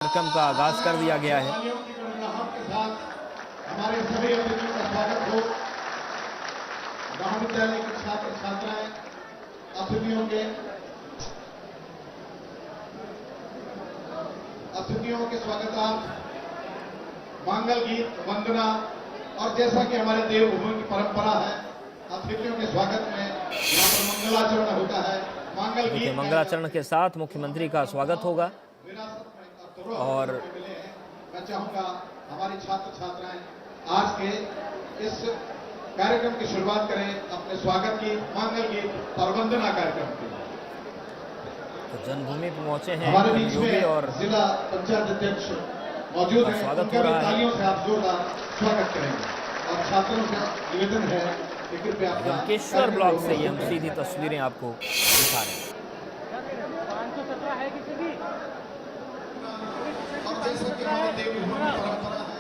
कार्यक्रम का आगाज कर दिया गया है। हमारे सभी अतिथियों का स्वागत हो। महाविद्यालय के छात्र छात्राएं अतिथियों के स्वागतार्थ मंगल गीत वंदना और जैसा कि हमारे देवभूमि की परंपरा है, अतिथियों के स्वागत में यहाँ पर मंगलाचरण होता है। मंगल गीत मंगलाचरण के साथ मुख्यमंत्री का स्वागत होगा और मैं चाहूंगा हमारी छात्र छात्राएं आज के इस कार्यक्रम की शुरुआत करें अपने स्वागत की मंगल गीत और वंदना कार्यक्रम की। तो जन्मभूमि पर पहुंचे हैं हमारे बीच में और जिला पंचायत अध्यक्ष मौजूद हैं, स्वागत उनका हो रहा भी है। तालियों से आप जोरदार स्वागत करेंगे और छात्रों से निवेदन है कि कृपया अपना जमकेश्वर ब्लॉक से ये हम सीधी तस्वीरें आपको दिखा रहे हैं। और जैसा कि हमारे देवभूमि की परंपरा है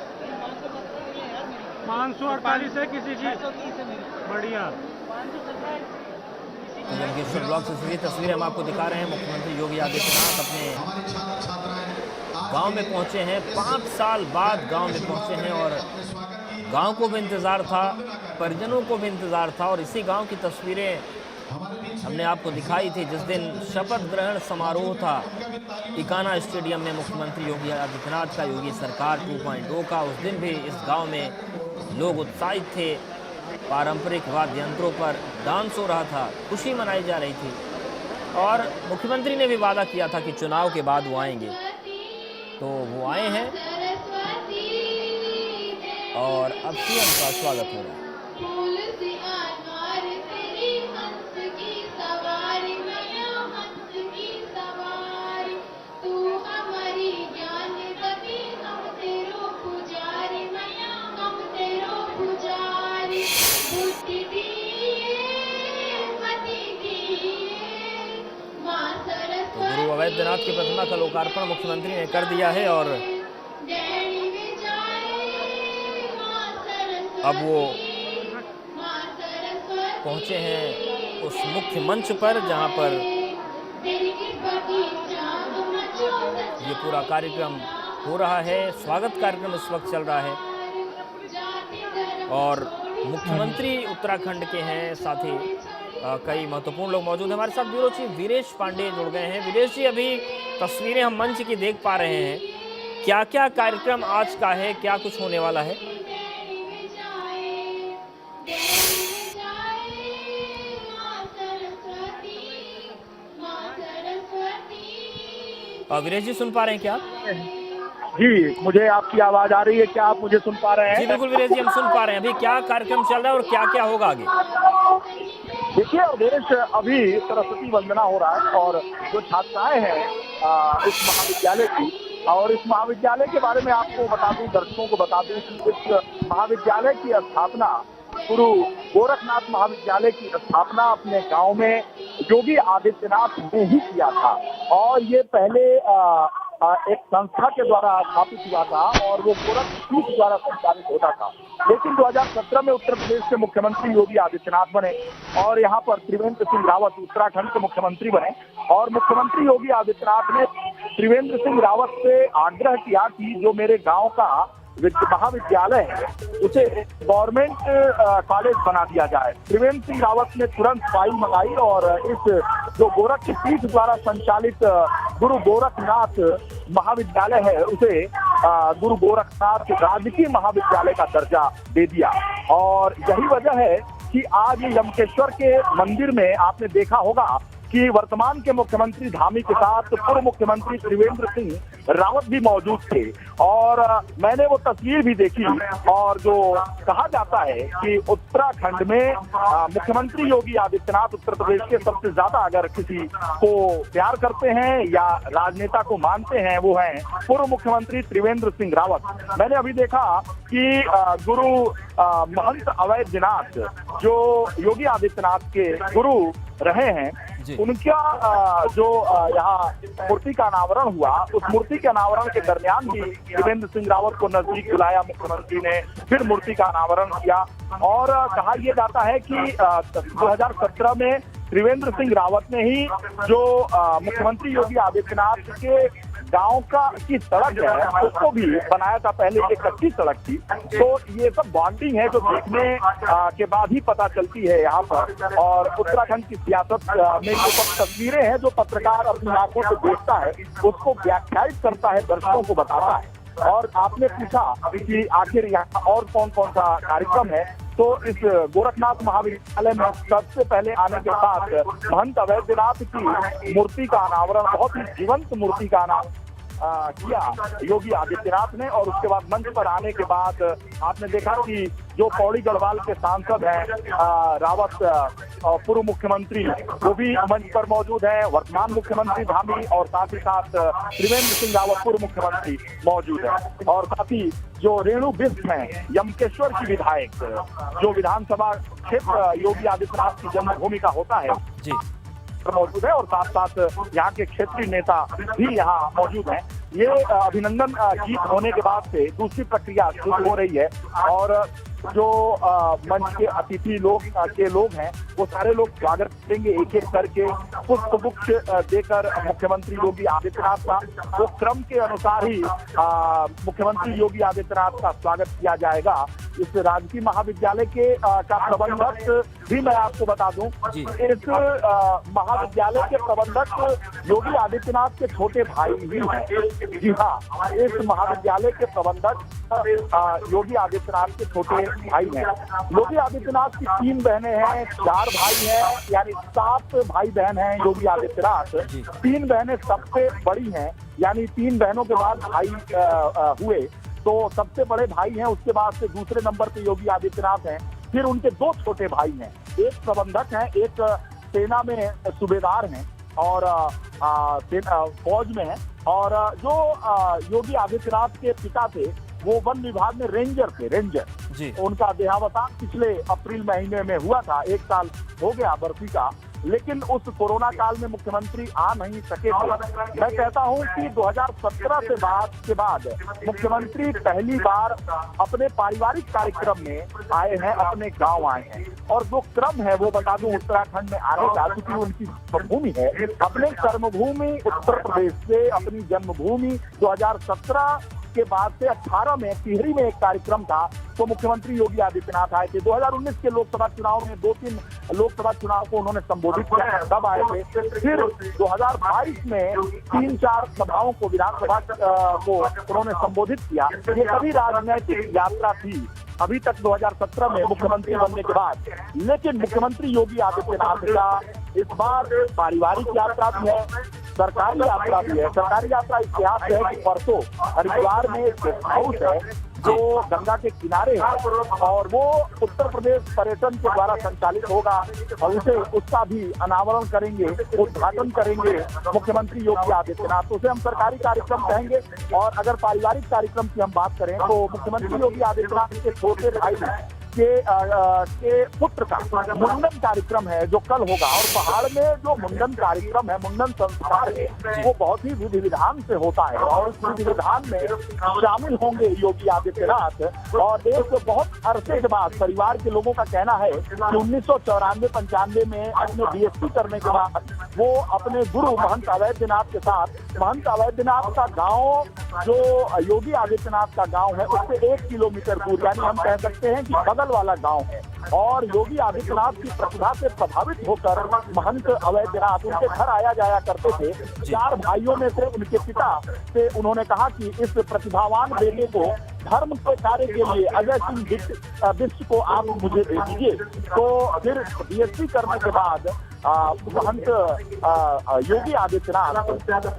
548 है किसी की बढ़िया। तो जमकेश्वर ब्लॉक से सीधी तस्वीरें हम आपको दिखा रहे हैं। मुख्यमंत्री योगी आदित्यनाथ अपने हमारे छात्र छात्राएं गांव में पहुंचे हैं। 5 साल बाद गांव में पहुंचे हैं और गांव को भी इंतजार था, परिजनों को भी इंतजार था और इसी गांव की तस्वीरें हमने आपको दिखाई थी जिस दिन शपथ ग्रहण समारोह था इकाना स्टेडियम में मुख्यमंत्री योगी आदित्यनाथ का, योगी सरकार 2.0 का। उस दिन भी इस गांव में लोग उत्साहित थे, पारंपरिक वाद्य यंत्रों पर डांस हो रहा था, खुशी मनाई जा रही थी और मुख्यमंत्री ने भी वादा किया था कि चुनाव के बाद वो आएंगे, तो वो आए हैं और अब सीएम का स्वागत हो रहा है। गुरु अवैधनाथ की प्रतिमा का लोकार्पण मुख्यमंत्री ने कर दिया है और अब वो पहुंचे हैं उस मुख्य मंच पर जहां पर ये पूरा कार्यक्रम हो रहा है। स्वागत कार्यक्रम इस वक्त चल रहा है और मुख्यमंत्री उत्तराखंड के हैं, साथ ही कई महत्वपूर्ण लोग मौजूद हैं। हमारे साथ ब्यूरो चीफ वीरेश पांडे जुड़ गए हैं। वीरेश जी, अभी तस्वीरें हम मंच की देख पा रहे हैं, क्या क्या कार्यक्रम आज का है, क्या कुछ होने वाला है? वीरेश जी सुन पा रहे हैं क्या? जी, मुझे आपकी आवाज आ रही है, क्या आप मुझे सुन पा रहे हैं? जी बिल्कुल वीरेश जी, हम सुन पा रहे हैं। अभी क्या कार्यक्रम चल रहा है और क्या क्या होगा आगे? देखिए अवधेश, अभी सरस्वती वंदना हो रहा है और जो छात्राएं हैं इस महाविद्यालय की, और इस महाविद्यालय के बारे में आपको बता दूं, दर्शकों को बता दूं कि इस महाविद्यालय की स्थापना गुरु गोरखनाथ महाविद्यालय की स्थापना अपने गांव में योगी आदित्यनाथ ने ही किया था और ये पहले एक संस्था के द्वारा स्थापित हुआ था और वो गोरखपीठ द्वारा संचालित होता था। लेकिन 2017 में उत्तर प्रदेश के मुख्यमंत्री योगी आदित्यनाथ बने और यहाँ पर त्रिवेंद्र सिंह रावत उत्तराखंड के मुख्यमंत्री बने और मुख्यमंत्री योगी आदित्यनाथ ने त्रिवेंद्र सिंह रावत से आग्रह किया कि जो मेरे गाँव का महाविद्यालय है उसे गवर्नमेंट कॉलेज बना दिया जाए। त्रिवेंद्र सिंह रावत ने तुरंत फाइल मंगाई और इस जो गोरखपीठ द्वारा संचालित गुरु गोरखनाथ महाविद्यालय है उसे गुरु गोरखनाथ राजकीय महाविद्यालय का दर्जा दे दिया। और यही वजह है कि आज यमकेश्वर के मंदिर में आपने देखा होगा कि वर्तमान के मुख्यमंत्री धामी के साथ पूर्व मुख्यमंत्री त्रिवेंद्र सिंह रावत भी मौजूद थे और मैंने वो तस्वीर भी देखी और जो कहा जाता है कि उत्तराखंड में मुख्यमंत्री योगी आदित्यनाथ उत्तर प्रदेश के सबसे ज्यादा अगर किसी को प्यार करते हैं या राजनेता को मानते हैं वो हैं पूर्व मुख्यमंत्री त्रिवेंद्र सिंह रावत। मैंने अभी देखा कि गुरु महंत अवैधनाथ जो योगी आदित्यनाथ के गुरु रहे हैं उनका जो यहाँ मूर्ति का अनावरण हुआ, उस मूर्ति के अनावरण के दरमियान भी त्रिवेंद्र सिंह रावत को नजदीक बुलाया मुख्यमंत्री ने, फिर मूर्ति का अनावरण किया और कहा यह जाता है कि 2017 में त्रिवेंद्र सिंह रावत ने ही जो मुख्यमंत्री योगी आदित्यनाथ के गांव की सड़क है उसको भी बनाया था, पहले एक कच्ची सड़क थी। तो ये सब बॉन्डिंग है जो देखने के बाद ही पता चलती है यहाँ पर। और उत्तराखंड की सियासत में जो सब तस्वीरें हैं जो पत्रकार अपनी आंखों से देखता है उसको व्याख्यायित करता है, दर्शकों को बताता है। और आपने पूछा कि आखिर यहाँ और कौन कौन सा कार्यक्रम है, तो इस गोरखनाथ महाविद्यालय में सबसे पहले आने के बाद महंत अवैधनाथ की मूर्ति का अनावरण, बहुत ही जीवंत मूर्ति का अनावरण किया योगी आदित्यनाथ ने। और उसके बाद मंच पर आने के बाद आपने देखा कि जो पौड़ी गढ़वाल के सांसद हैं रावत, पूर्व मुख्यमंत्री, वो भी मंच पर मौजूद है, वर्तमान मुख्यमंत्री धामी, और साथ ही साथ त्रिवेंद्र सिंह रावत पूर्व मुख्यमंत्री मौजूद है। और साथ ही जो रेणु बिष्ट हैं यमकेश्वर की विधायक, जो विधानसभा क्षेत्र योगी आदित्यनाथ की जन्मभूमि का होता है जी, मौजूद है। और साथ साथ यहाँ के क्षेत्रीय नेता भी यहाँ मौजूद हैं। ये अभिनंदन गीत होने के बाद से दूसरी प्रक्रिया शुरू हो रही है। और जो मंच के अतिथि लोग हैं वो सारे लोग स्वागत करेंगे एक एक करके, पुष्प गुच्छ देकर मुख्यमंत्री योगी आदित्यनाथ का। वो क्रम के अनुसार ही मुख्यमंत्री योगी आदित्यनाथ का स्वागत किया जाएगा। इस राजकीय महाविद्यालय के का प्रबंधक भी मैं आपको बता दूं, इस महाविद्यालय के प्रबंधक योगी आदित्यनाथ के छोटे भाई ही हैं। जी हाँ, इस महाविद्यालय के प्रबंधक योगी आदित्यनाथ के छोटे भाई हैं। योगी आदित्यनाथ की 3 बहनें हैं, 4 भाई हैं, यानी 7 भाई बहन हैं योगी आदित्यनाथ। 3 बहनें सबसे बड़ी हैं, यानी 3 बहनों के बाद भाई हुए, तो सबसे बड़े भाई हैं। उसके बाद से दूसरे नंबर पे योगी आदित्यनाथ हैं। फिर उनके 2 छोटे भाई हैं, एक प्रबंधक हैं, एक सेना में सूबेदार हैं और फौज में हैं। और जो योगी आदित्यनाथ के पिता थे वो वन विभाग में रेंजर थे, रेंजर जी। उनका देहावसान पिछले अप्रैल महीने में हुआ था, 1 साल हो गया बरसी का। लेकिन उस कोरोना काल में मुख्यमंत्री आ नहीं सके थे। मैं कहता हूं कि 2017 के बाद मुख्यमंत्री पहली बार अपने पारिवारिक कार्यक्रम में आए हैं, अपने गांव आए हैं। और जो क्रम है वो बता दूं उत्तराखंड में आने का, क्योंकि उनकी जन्मभूमि है, अपने कर्मभूमि उत्तर प्रदेश से अपनी जन्मभूमि 2017 के बाद से 18 में टिहरी में एक कार्यक्रम था, तो मुख्यमंत्री योगी आदित्यनाथ आए थे। 2019 के लोकसभा चुनाव में 2-3 लोकसभा चुनाव को उन्होंने संबोधित किया, तब आए थे। फिर 2022 में 3-4 सभाओं को, विधानसभा को उन्होंने संबोधित किया। ये सभी राजनैतिक यात्रा थी अभी तक 2017 में मुख्यमंत्री बनने के बाद। लेकिन मुख्यमंत्री योगी आदित्यनाथ का इस बार पारिवारिक यात्रा भी है, सरकारी यात्रा भी है। सरकारी यात्रा इतिहास है कि परसों हरिद्वार में एक गेस्ट हाउस है जो गंगा के किनारे है, और वो उत्तर प्रदेश पर्यटन के द्वारा संचालित होगा, और उसका भी अनावरण करेंगे, उद्घाटन करेंगे मुख्यमंत्री योगी आदित्यनाथ। तो उसे हम सरकारी कार्यक्रम कहेंगे। और अगर पारिवारिक कार्यक्रम की हम बात करें तो मुख्यमंत्री योगी आदित्यनाथ के छोटे भाई के पुत्र का मुंडन कार्यक्रम है जो कल होगा। और पहाड़ में जो मुंडन कार्यक्रम है, मुंडन संस्कार है, वो बहुत ही विधि विधान से होता है, और उस विधि विधान में शामिल होंगे योगी आदित्यनाथ। और एक बहुत अरसे के बाद परिवार के लोगों का कहना है कि 1994-95 में अपने बीएससी करने के बाद वो अपने गुरु महंत अवैधनाथ के साथ, महंत अवैधनाथ का गाँव जो योगी आदित्यनाथ का गाँव है उससे 1 किलोमीटर दूर, यानी हम कह सकते हैं कि बगल वाला गांव है। और योगी आदित्यनाथ की प्रतिभा से प्रभावित होकर महंत अवैधनाथ उनके घर आया जाया करते थे। 4 भाइयों में से उनके पिता से उन्होंने कहा कि इस प्रतिभावान बेटे को धर्म के कार्य के लिए अजय सिंह बिष्ट को आप मुझे दे दीजिए। तो फिर बीएससी करने के बाद महंत योगी आदित्यनाथ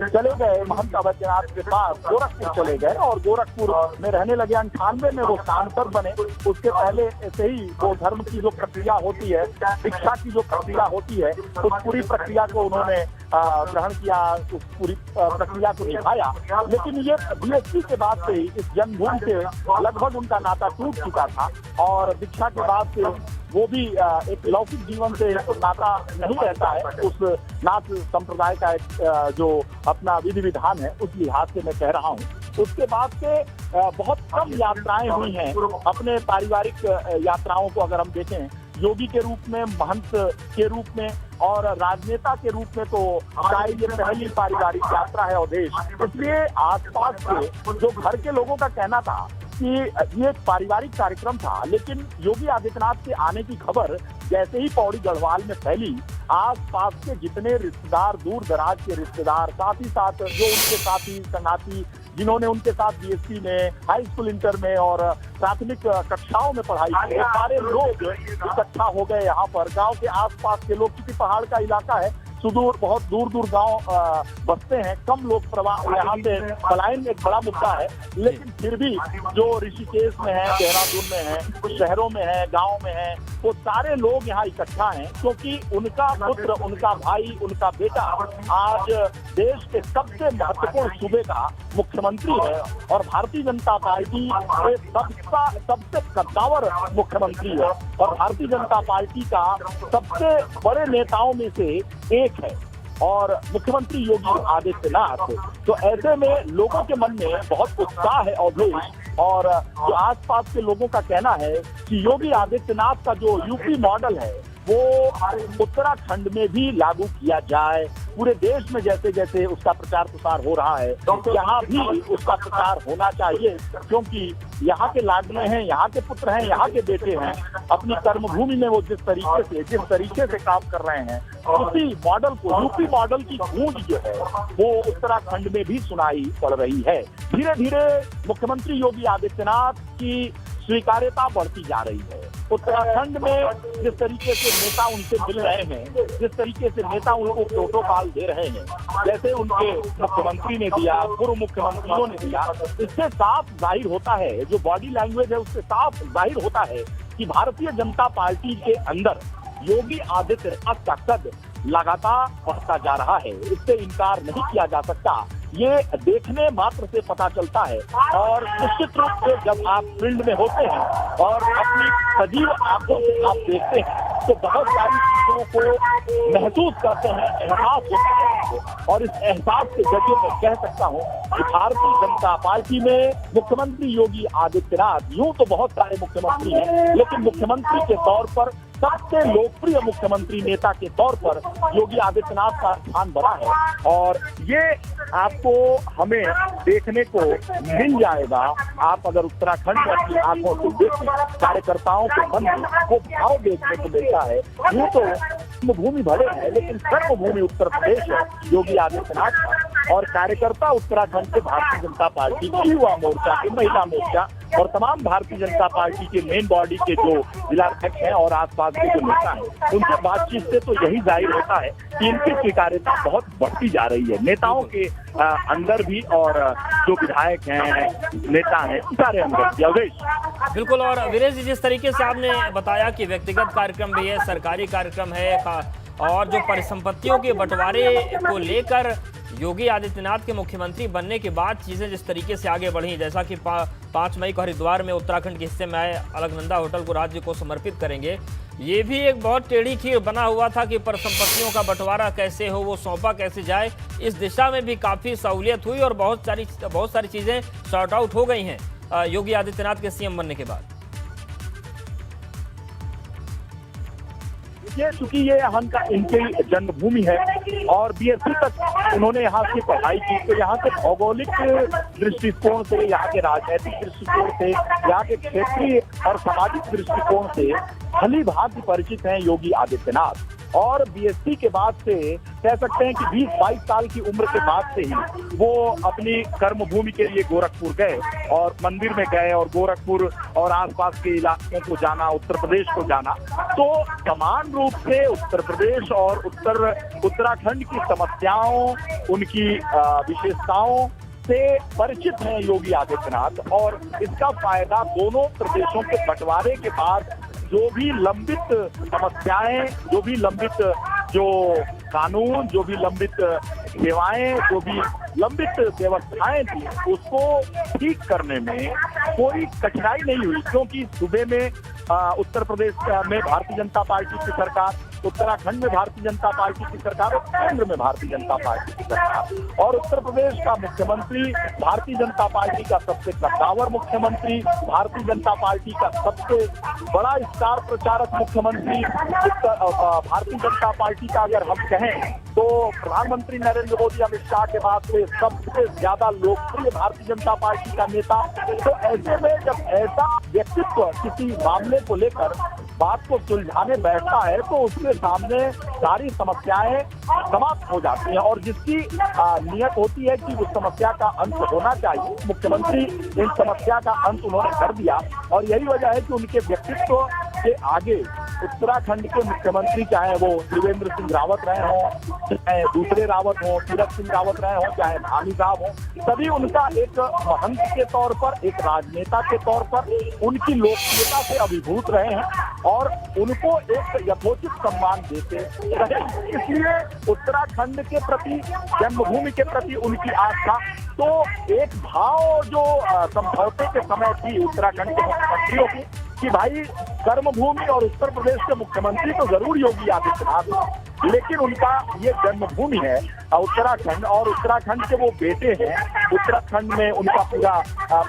चले गए महंत अवैधनाथ के पास, गोरखपुर चले गए, और गोरखपुर में रहने लगे। 98 में वो सांसद बने। उसके पहले से ही वो धर्म की जो प्रक्रिया होती है, शिक्षा की जो प्रक्रिया होती है, उस पूरी प्रक्रिया को उन्होंने ग्रहण किया, उस पूरी प्रक्रिया को निभाया। लेकिन ये बीएससी के बाद से इस जन्मभूमि से लगभग उनका नाता टूट चुका था, और दीक्षा के बाद से वो भी एक लौकिक जीवन से नाता नहीं रहता है। उस नाथ संप्रदाय का एक जो अपना विधि विधान है उस लिहाज से मैं कह रहा हूँ। उसके बाद से बहुत कम यात्राएं हुई हैं। अपने पारिवारिक यात्राओं को अगर हम देखें योगी के रूप में, महंत के रूप में और राजनेता के रूप में तो शायद ये पहली पारिवारिक यात्रा है अवधेश। इसलिए आसपास के जो घर के लोगों का कहना था कि ये एक पारिवारिक कार्यक्रम था, लेकिन योगी आदित्यनाथ के आने की खबर जैसे ही पौड़ी गढ़वाल में फैली, आसपास के जितने रिश्तेदार, दूर दराज के रिश्तेदार, साथ ही साथ जो उनके साथी संगाती जिन्होंने उनके साथ बीएससी में, हाई स्कूल, इंटर में और प्राथमिक कक्षाओं में पढ़ाई की, वो सारे लोग इकट्ठा हो गए यहाँ पर। गांव के आसपास के लोग, क्योंकि पहाड़ का इलाका है, सुदूर बहुत दूर दूर गांव बसते हैं, कम लोग प्रवाह, यहाँ से पलायन एक बड़ा मुद्दा है, लेकिन फिर भी जो ऋषिकेश में है, देहरादून में है, कुछ शहरों में है, गांव में है, वो सारे लोग यहाँ इकट्ठा हैं क्योंकि उनका पुत्र, उनका भाई, उनका बेटा आज देश के सबसे महत्वपूर्ण सूबे का मुख्यमंत्री है और भारतीय जनता पार्टी के सबसे कद्दावर मुख्यमंत्री है और भारतीय जनता पार्टी का सबसे बड़े नेताओं में से एक है और मुख्यमंत्री योगी आदित्यनाथ। तो ऐसे में लोगों के मन में बहुत उत्साह है अवधेश, और जो आसपास के लोगों का कहना है कि योगी आदित्यनाथ का जो यूपी मॉडल है वो उत्तराखंड में भी लागू किया जाए। पूरे देश में जैसे जैसे उसका प्रचार प्रसार हो रहा है, तो यहाँ भी उसका प्रचार होना चाहिए, क्योंकि यहाँ के लाडले हैं, यहाँ के पुत्र हैं, यहाँ के बेटे हैं। अपनी कर्मभूमि में वो जिस तरीके से काम कर रहे हैं, उसी मॉडल को, यूपी मॉडल की गूंज जो है वो उत्तराखंड में भी सुनाई पड़ रही है। धीरे धीरे मुख्यमंत्री योगी आदित्यनाथ की स्वीकार्यता बढ़ती जा रही है। उत्तराखंड में जिस तरीके से नेता उनसे मिल रहे हैं, जिस तरीके से नेता उनको प्रोटोकॉल दे रहे हैं, जैसे उनके मुख्यमंत्री ने दिया, पूर्व मुख्यमंत्रियों ने दिया, इससे साफ जाहिर होता है, जो बॉडी लैंग्वेज है उससे साफ जाहिर होता है कि भारतीय जनता पार्टी के अंदर योगी आदित्यनाथ का कद लगातार बढ़ता जा रहा है। इससे इनकार नहीं किया जा सकता, ये देखने मात्र से पता चलता है। और निश्चित रूप से जब आप फील्ड में होते हैं और अपनी सजीव आंखों से आप देखते हैं तो बहुत सारी चीजों को महसूस करते हैं, एहसास होता है। और इस एहसास के जरिए मैं कह सकता हूँ कि भारतीय जनता पार्टी में मुख्यमंत्री योगी आदित्यनाथ, यूं तो बहुत सारे मुख्यमंत्री हैं, लेकिन मुख्यमंत्री के तौर पर सबसे लोकप्रिय मुख्यमंत्री नेता के तौर पर योगी आदित्यनाथ का स्थान बना है और ये आपको हमें देखने को मिल जाएगा। आप अगर उत्तराखंड में अपनी आंखों से देखें, कार्यकर्ताओं के मन में वो भाव देखने को मिलता है। यूं तो भूमि भले है, लेकिन कर्मभूमि उत्तर प्रदेश है योगी आदित्यनाथ का, और कार्यकर्ता उत्तराखंड के भारतीय जनता पार्टी के युवा मोर्चा के, महिला मोर्चा और तमाम भारतीय जनता पार्टी के मेन बॉडी के जो जिला अध्यक्ष हैं और आसपास के जो नेता हैं, उनसे बातचीत से तो यही जाहिर होता है कि इनकी स्वीकार्यता बहुत बढ़ती जा रही है, नेताओं के अंदर भी और जो विधायक हैं, नेता हैं, सारे अंदर भी। अवधेश बिल्कुल। और वीरेश जी, जिस तरीके से आपने बताया कि व्यक्तिगत कार्यक्रम भी है, सरकारी कार्यक्रम है, और जो परिसंपत्तियों के बंटवारे को लेकर योगी आदित्यनाथ के मुख्यमंत्री बनने के बाद चीज़ें जिस तरीके से आगे बढ़ी, जैसा कि 5 मई को हरिद्वार में उत्तराखंड के हिस्से में आए अलकनंदा होटल को राज्य को समर्पित करेंगे, ये भी एक बहुत टेढ़ी खीर बना हुआ था कि परिसंपत्तियों का बंटवारा कैसे हो, वो सौंपा कैसे जाए। इस दिशा में भी काफ़ी सहूलियत हुई और बहुत सारी चीज़ें सॉर्ट आउट हो गई हैं योगी आदित्यनाथ के सीएम बनने के बाद। चूंकि ये यहाँ का इनकी जन्मभूमि है और बीएससी तक उन्होंने यहाँ की पढ़ाई की, तो यहाँ के भौगोलिक दृष्टिकोण से, यहाँ के राजनीतिक दृष्टिकोण से, यहाँ के क्षेत्रीय और सामाजिक दृष्टिकोण से भली भांति परिचित हैं योगी आदित्यनाथ। और बीएससी के बाद से कह सकते हैं कि 20-22 साल की उम्र के बाद से ही वो अपनी कर्मभूमि के लिए गोरखपुर गए और मंदिर में गए और गोरखपुर और आसपास के इलाकों को जाना, उत्तर प्रदेश को जाना। तो समान रूप से उत्तर प्रदेश और उत्तराखंड की समस्याओं, उनकी विशेषताओं से परिचित हैं योगी आदित्यनाथ, और इसका फायदा दोनों प्रदेशों के बंटवारे के बाद जो भी लंबित समस्याएं, जो भी लंबित जो कानून, जो भी लंबित सेवाएं, जो भी लंबित व्यवस्थाएं थी, उसको ठीक करने में कोई कठिनाई नहीं हुई, क्योंकि सूबे में उत्तर प्रदेश में भारतीय जनता पार्टी की सरकार, उत्तराखंड में भारतीय जनता पार्टी की सरकार और केंद्र में भारतीय जनता पार्टी की सरकार, और उत्तर प्रदेश का मुख्यमंत्री भारतीय जनता पार्टी का सबसे कद्दावर मुख्यमंत्री, भारतीय जनता पार्टी का सबसे बड़ा स्टार प्रचारक मुख्यमंत्री, भारतीय जनता पार्टी का अगर हम कहें तो प्रधानमंत्री नरेंद्र मोदी अमित शाह के बाद से सबसे ज्यादा लोकप्रिय भारतीय जनता पार्टी का नेता। तो ऐसे में जब ऐसा व्यक्तित्व किसी मामले को लेकर बात को सुलझाने बैठता है तो उसके सामने सारी समस्याएं समाप्त हो जाती हैं, और जिसकी नियत होती है कि उस समस्या का अंत होना चाहिए, मुख्यमंत्री इन समस्या का अंत उन्होंने कर दिया। और यही वजह है कि उनके व्यक्तित्व के आगे उत्तराखंड के मुख्यमंत्री, चाहे वो त्रिवेंद्र सिंह रावत रहे हों, चाहे दूसरे रावत हों, तीरथ सिंह रावत रहे हों, चाहे धामी साहब हों, सभी उनका एक महंत के तौर पर, एक राजनेता के तौर पर उनकी लोकप्रियता से अभिभूत रहे हैं और उनको एक यथोचित सम्मान देते रहे। इसलिए उत्तराखंड के प्रति, जन्मभूमि के प्रति उनकी आस्था, तो एक भाव जो समझौते के समय थी उत्तराखंड के मुख्यमंत्रियों की कि भाई कर्मभूमि और उत्तर प्रदेश के मुख्यमंत्री तो जरूर योगी आदित्यनाथ, लेकिन उनका ये जन्मभूमि है उत्तराखंड, और उत्तराखंड के वो बेटे हैं, उत्तराखंड में उनका पूरा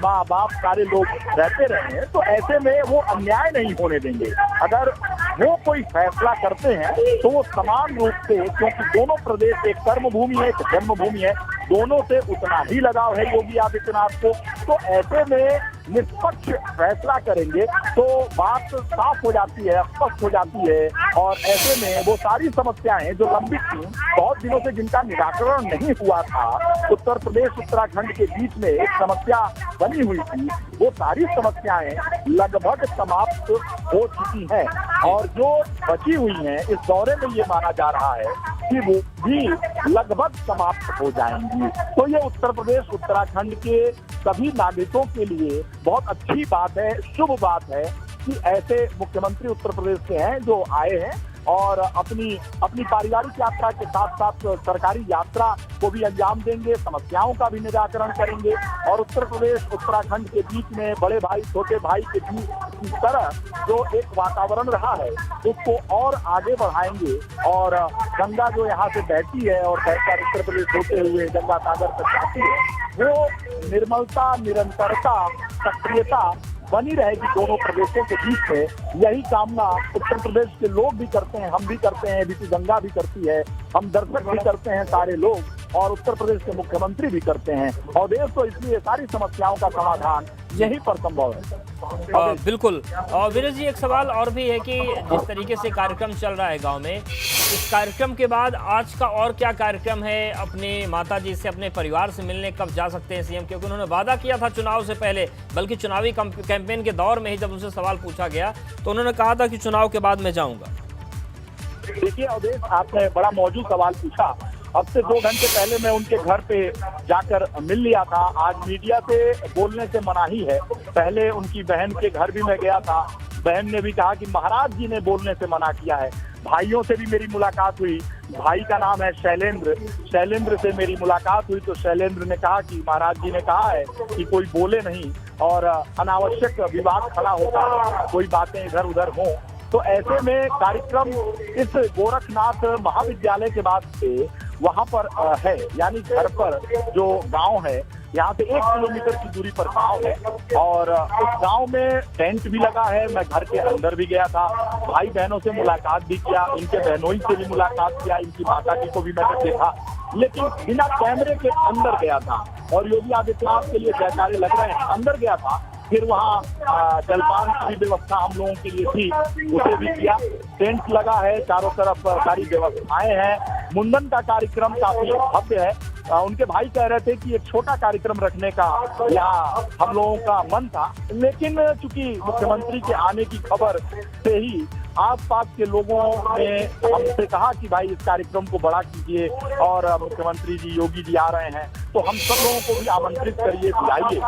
माँ बाप सारे लोग रहते रहे हैं। तो ऐसे में वो अन्याय नहीं होने देंगे। अगर वो कोई फैसला करते हैं तो वो समान रूप से, क्योंकि दोनों प्रदेश एक कर्मभूमि है, एक जन्मभूमि है, दोनों से उतना ही लगाव है योगी आदित्यनाथ को। तो ऐसे में निष्पक्ष फैसला करेंगे तो बात साफ हो जाती है, स्पष्ट हो जाती है, और ऐसे में वो सारी समस्याएं जो लंबित थी, बहुत दिनों से जिनका निराकरण नहीं हुआ था, उत्तर प्रदेश उत्तराखंड के बीच में एक समस्या बनी हुई थी, वो सारी समस्याएं लगभग समाप्त हो चुकी हैं, और जो बची हुई हैं इस दौरे में ये माना जा रहा है कि वो भी लगभग समाप्त हो जाएंगी। तो ये उत्तर प्रदेश उत्तराखंड के सभी नागरिकों के लिए बहुत अच्छी बात है, शुभ बात है कि ऐसे मुख्यमंत्री उत्तर प्रदेश के हैं जो आए हैं और अपनी पारिवारिक यात्रा के साथ साथ सरकारी यात्रा को भी अंजाम देंगे, समस्याओं का भी निराकरण करेंगे, और उत्तर प्रदेश उत्तराखंड के बीच में बड़े भाई छोटे भाई के बीच इस तरह जो एक वातावरण रहा है उसको और आगे बढ़ाएंगे। और गंगा जो यहाँ से बहती है और बहकर उत्तर प्रदेश होते हुए गंगा सागर तक जाती है, वो निर्मलता, निरंतरता, सक्रियता बनी रहेगी दोनों प्रदेशों के बीच में। यही कामना उत्तर प्रदेश के लोग भी करते हैं, हम भी करते हैं, बीती गंगा भी करती है, हम दर्शक भी करते हैं सारे लोग, और उत्तर प्रदेश के मुख्यमंत्री भी करते हैं। और देश तो इसलिए सारी समस्याओं का समाधान यहीं पर संभव है। बिल्कुल। और वीरेश जी, एक सवाल और भी है कि जिस तरीके से कार्यक्रम चल रहा है गांव में, इस कार्यक्रम के बाद आज का और क्या कार्यक्रम है? अपने माताजी से, अपने परिवार से मिलने कब जा सकते हैं सीएम? क्योंकि उन्होंने वादा किया था चुनाव से पहले, बल्कि चुनावी कैंपेन के दौर में ही जब उनसे सवाल पूछा गया तो उन्होंने कहा था कि चुनाव के बाद मैं जाऊंगा। देखिए अवधेश, आपने बड़ा मौजूद सवाल पूछा। अब से 2 घंटे पहले मैं उनके घर पे जाकर मिल लिया था। आज मीडिया से बोलने से मनाही है। पहले उनकी बहन के घर भी मैं गया था, बहन ने भी कहा कि महाराज जी ने बोलने से मना किया है। भाइयों से भी मेरी मुलाकात हुई, भाई का नाम है शैलेंद्र, शैलेंद्र से मेरी मुलाकात हुई तो शैलेंद्र ने कहा कि महाराज जी ने कहा है कि कोई बोले नहीं और अनावश्यक विवाद खड़ा होता, कोई बातें इधर उधर हों। तो ऐसे में कार्यक्रम इस गोरखनाथ महाविद्यालय के बाद से वहां पर है, यानी घर पर जो गांव है, यहाँ से 1 किलोमीटर की दूरी पर गांव है, और उस गांव में टेंट भी लगा है। मैं घर के अंदर भी गया था, भाई बहनों से मुलाकात भी किया, इनके बहनोई से भी मुलाकात किया, इनकी माता जी को भी मैंने देखा, लेकिन बिना कैमरे के अंदर गया था। और योगी आदित्यनाथ के लिए जयकारे लग रहे हैं, अंदर गया था। फिर वहाँ जलपान की व्यवस्था हम लोगों के लिए थी, उसे भी किया। टेंट लगा है, चारों तरफ सारी व्यवस्थाएं हैं। मुंडन का कार्यक्रम काफी भव्य है। उनके भाई कह रहे थे कि एक छोटा कार्यक्रम रखने का यहाँ हम लोगों का मन था, लेकिन चूंकि मुख्यमंत्री के आने की खबर से ही आसपास के लोगों ने हमसे कहा कि भाई इस कार्यक्रम को बड़ा कीजिए, और मुख्यमंत्री जी, योगी जी आ रहे हैं, तो हम सब लोगों को भी आमंत्रित करिए, बुलाइए।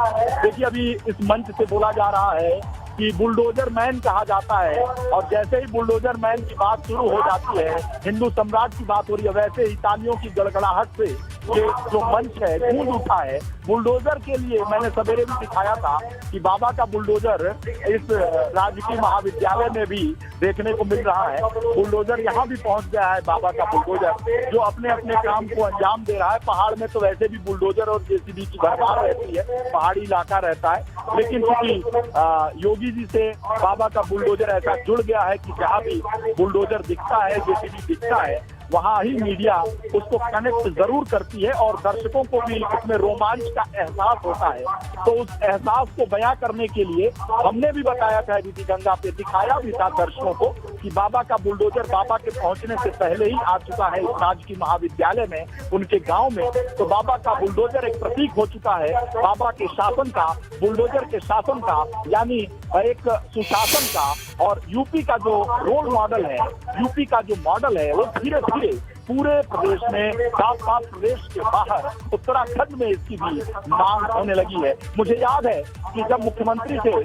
देखिए अभी इस मंच से बोला जा रहा है कि बुलडोजर मैन कहा जाता है, और जैसे ही बुलडोजर मैन की बात शुरू हो जाती है, हिंदू सम्राट की बात हो रही है, वैसे ही तालियों की गड़गड़ाहट से ये जो मंच है गूंज उठा है बुलडोजर के लिए। मैंने सवेरे भी दिखाया था कि बाबा का बुलडोजर इस राजकीय महाविद्यालय में भी देखने को मिल रहा है। बुलडोजर यहाँ भी पहुंच गया है, बाबा का बुलडोजर जो अपने अपने काम को अंजाम दे रहा है। पहाड़ में तो वैसे भी बुलडोजर और जेसीबी की भरमार रहती है, पहाड़ी इलाका रहता है, लेकिन क्योंकि योगी जी से बाबा का बुलडोजर ऐसा जुड़ गया है कि जहाँ भी बुलडोजर दिखता है, जेसीबी दिखता है, वहाँ ही मीडिया उसको कनेक्ट जरूर करती है और दर्शकों को भी उसमें रोमांच का एहसास होता है। तो उस एहसास को बयां करने के लिए हमने भी बताया था, रीति गंगा पे दिखाया भी था दर्शकों को कि बाबा का बुलडोजर बाबा के पहुंचने से पहले ही आ चुका है इस राजकीय महाविद्यालय में, उनके गांव में। तो बाबा का बुलडोजर एक प्रतीक हो चुका है बाबा के शासन का, बुलडोजर के शासन का, यानी एक सुशासन का। और यूपी का जो रोल मॉडल है, यूपी का जो मॉडल है, वो धीरे धीरे पूरे प्रदेश में, साथ साथ प्रदेश के बाहर उत्तराखंड में इसकी भी मांग होने लगी है। मुझे याद है कि जब मुख्यमंत्री थे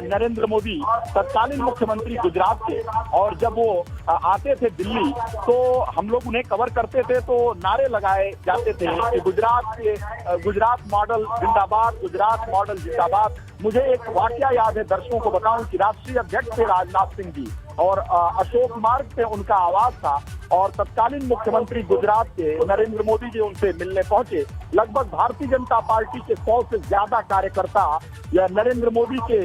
नरेंद्र मोदी, तत्कालीन मुख्यमंत्री गुजरात के, और जब वो आते थे दिल्ली तो हम लोग उन्हें कवर करते थे तो नारे लगाए जाते थे कि गुजरात मॉडल जिंदाबाद, गुजरात मॉडल जिंदाबाद। मुझे एक वाकया याद है, दर्शकों को बताऊं कि राष्ट्रीय अध्यक्ष थे राजनाथ सिंह जी और अशोक मार्ग पे उनका आवास था और तत्कालीन मुख्यमंत्री गुजरात के नरेंद्र मोदी जी उनसे मिलने पहुंचे। लगभग भारतीय जनता पार्टी के 100 से ज्यादा कार्यकर्ता या नरेंद्र मोदी के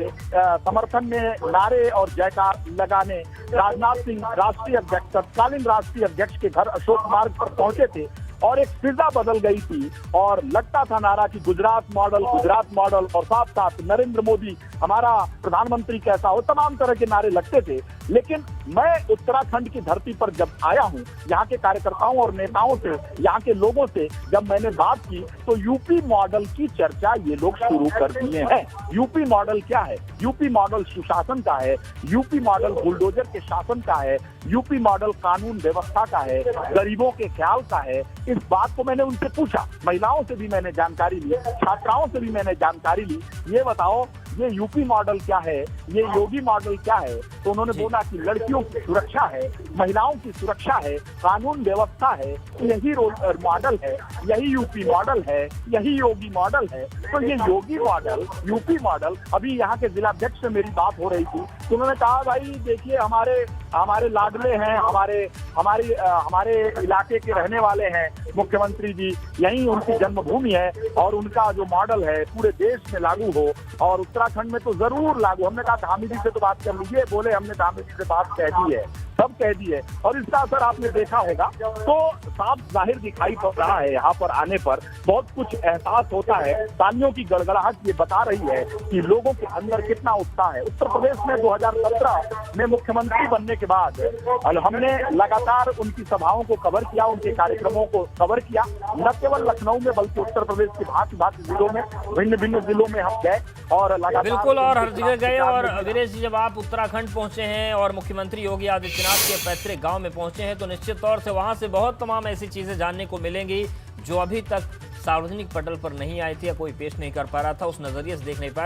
समर्थन में नारे और जयकार लगाने राजनाथ सिंह राष्ट्रीय अध्यक्ष, तत्कालीन राष्ट्रीय अध्यक्ष के घर अशोक मार्ग पर पहुंचे थे और एक फिजा बदल गई थी और लगता था नारा कि गुजरात मॉडल, गुजरात मॉडल, और साथ साथ नरेंद्र मोदी हमारा प्रधानमंत्री कैसा हो, तमाम तरह के नारे लगते थे। लेकिन मैं उत्तराखंड की धरती पर जब आया हूं, यहाँ के कार्यकर्ताओं और नेताओं से, यहाँ के लोगों से जब मैंने बात की तो यूपी मॉडल की चर्चा ये लोग शुरू कर दिए हैं। यूपी मॉडल क्या है? यूपी मॉडल सुशासन का है, यूपी मॉडल बुलडोजर के शासन का है, यूपी मॉडल कानून व्यवस्था का है, गरीबों के ख्याल का है। इस बात को मैंने उनसे पूछा, महिलाओं से भी मैंने जानकारी ली, छात्राओं से भी मैंने जानकारी ली, ये बताओ ये यूपी मॉडल क्या है, ये योगी मॉडल क्या है? तो उन्होंने बोला कि लड़कियों की सुरक्षा है, महिलाओं की सुरक्षा है, कानून व्यवस्था है, यही रोल मॉडल है, यही यूपी मॉडल है, यही योगी मॉडल है। तो ये योगी मॉडल, यूपी मॉडल, अभी यहाँ के जिलाध्यक्ष से मेरी बात हो रही थी तो उन्होंने कहा भाई देखिए हमारे लाडले हैं, हमारे इलाके के रहने वाले हैं मुख्यमंत्री जी, यही उनकी जन्मभूमि है और उनका जो मॉडल है पूरे देश में लागू हो और उत्तराखंड में तो जरूर लागू। हमने कहा धामी जी से तो बात कर लीजिए, बोले हमने धामी जी से बात कह दी है, सब कह दी है और इसका असर आपने देखा होगा। तो साफ जाहिर दिखाई पड़ रहा है, यहाँ पर आने पर बहुत कुछ एहसास होता है। तालियों की गड़गड़ाहट ये बता रही है कि लोगों के अंदर कितना उत्साह है। उत्तर प्रदेश में 2017 में मुख्यमंत्री बनने के बाद हमने लगातार उनकी सभाओं को कवर किया, उनके कार्यक्रमों को कवर किया, न केवल लखनऊ में बल्कि उत्तर प्रदेश के भांति जिलों में, भिन्न भिन्न जिलों में हम गए और लगातार बिल्कुल, और हर जगह गए। और वीरेश जी, जब आप उत्तराखंड पहुंचे हैं और मुख्यमंत्री योगी आदित्यनाथ के पैतृक गांव में पहुंचे हैं तो निश्चित तौर से वहां से बहुत तमाम ऐसी चीजें जानने को मिलेंगी जो अभी तक सार्वजनिक पटल पर नहीं आई थी या कोई पेश नहीं कर पा रहा था, उस नजरिए से देख नहीं पाया।